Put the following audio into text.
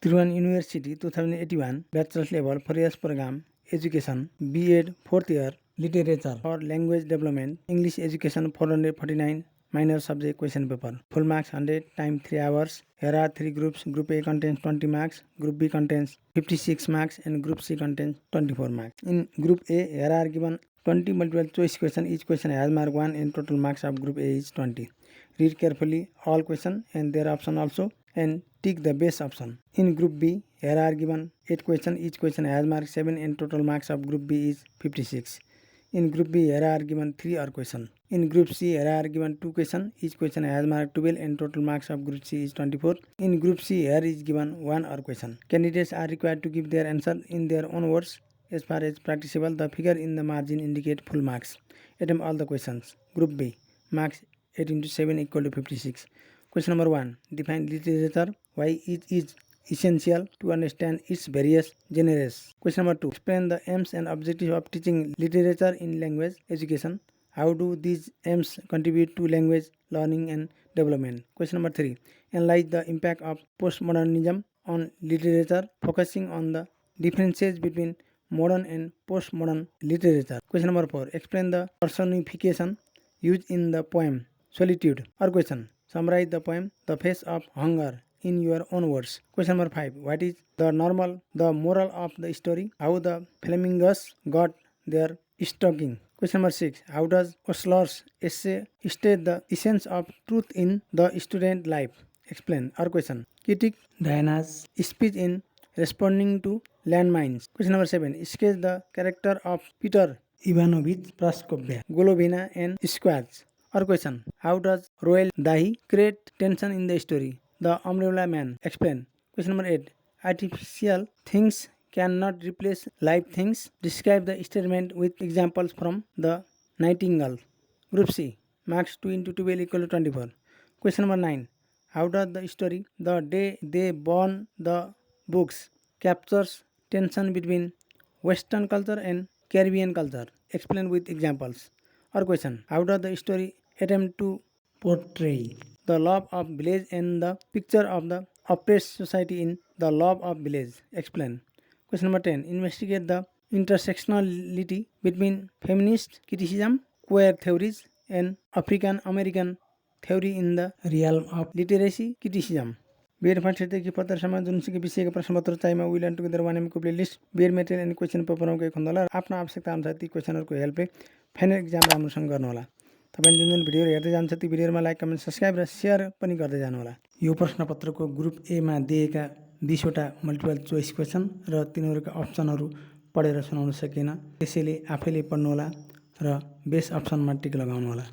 Tribhuvan University 2081 bachelor's level 4 years program education B.Ed 4th year literature or language development English education 449 minor subject question paper full marks 100 time 3 hours. Here are 3 groups. Group A contains 20 marks, Group B contains 56 marks and Group C contains 24 marks. In Group A, here are given 20 multiple choice question. Each question has mark 1 and total marks of Group A is 20. Read carefully all question and their option also and tick the best option. In Group B, here are given 8 question. Each question has mark 7 and total marks of Group B is 56. In Group B, here are given 3 R question. In Group C, here are given 2 question. Each question has mark 12 and total marks of Group C is 24. In Group C, here is given 1 R question. Candidates are required to give their answer in their own words. As far as practicable, the figure in the margin indicate full marks. Attempt all the questions. Group B, marks 8 into 7 equal to 56. Question number 1. Define literature. Why it is essential to understand its various genres. Question number 2. Explain the aims and objectives of teaching literature in language education. How do these aims contribute to language learning and development? Question number 3. Analyze the impact of postmodernism on literature, focusing on the differences between modern and postmodern literature. Question number 4. Explain the personification used in the poem Solitude. Or question. Summarize the poem The Face of Hunger in your own words. Question number 5. What is the moral of the story? How the flamingos got their stocking. Question number 6. How does Osler's essay state the essence of truth in the student life? Explain. Or question. Critique Diana's speech in responding to landmines. Question number 7. Sketch the character of Peter Ivanovich Praskovia, Golovina and Squads. Or question. How does Royal Dahi create tension in the story? The Umbrella Man. Explain. Question number 8. Artificial things cannot replace live things. Describe the statement with examples from the Nightingale. Group C. Marks 2 into 12 equal to 24. Question number 9. How does the story The Day They Burn the Books captures tension between Western culture and Caribbean culture? Explain with examples. Or question. How does the story attempt to portray the love of village and the picture of the oppressed society in The Love of Village? Explain. Question number 10. Investigate the intersectionality between feminist criticism, queer theories, and African American theory in the realm of literacy criticism. BEd first देखि पत्रसम्म जुनसुकै विषयको प्रश्नपत्र चाहिएमा we learn together one एमको playlist BEd material and question पेपरमा गएको हुँदा होला आफ्नो आवश्यकता अनुसार ती क्वेसनहरूको हेल्पले फाइनल एक्जाम राम्रोसँग गर्नु होला। तपाईले जुन भिडियोहरू हेर्दै जान्छ ती भिडियोमा लाइक कमेन्ट सब्स्क्राइब र सेयर पनि गर्दै जानु होला। यो प्रश्नपत्रको ग्रुप ए मा दिएका 20 वटा मल्टिपल चोइस क्वेसन र तिनीहरूका अप्सनहरू पढेर सुनाउन सकिएन, त्यसैले आफैले पढ्नु होला र बेस्ट अप्सनमा टिक लगाउनु होला।